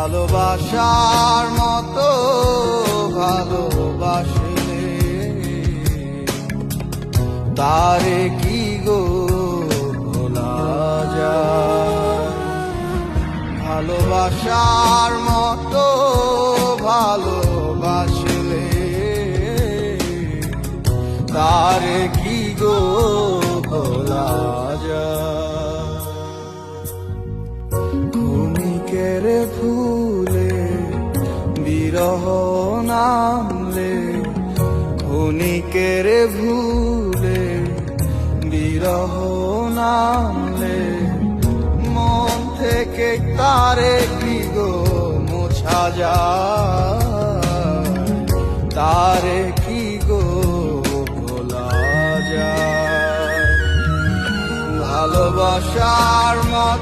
ভালোবাসার মতো ভালোবাসলে তারে কি গো ভোলা যায়? ভালোবাসার মতো ভালোবাসলে তারে কি গো ভোলা যায়? ক্ষণিকের ফুলে বিরহ নামলে, ক্ষণিকের ভুলে বিরহ নামলে, মন থেকে তারে কি গো মোছা যায়? তারে কি গো ভোলা যায়? ভালোবাসার মতো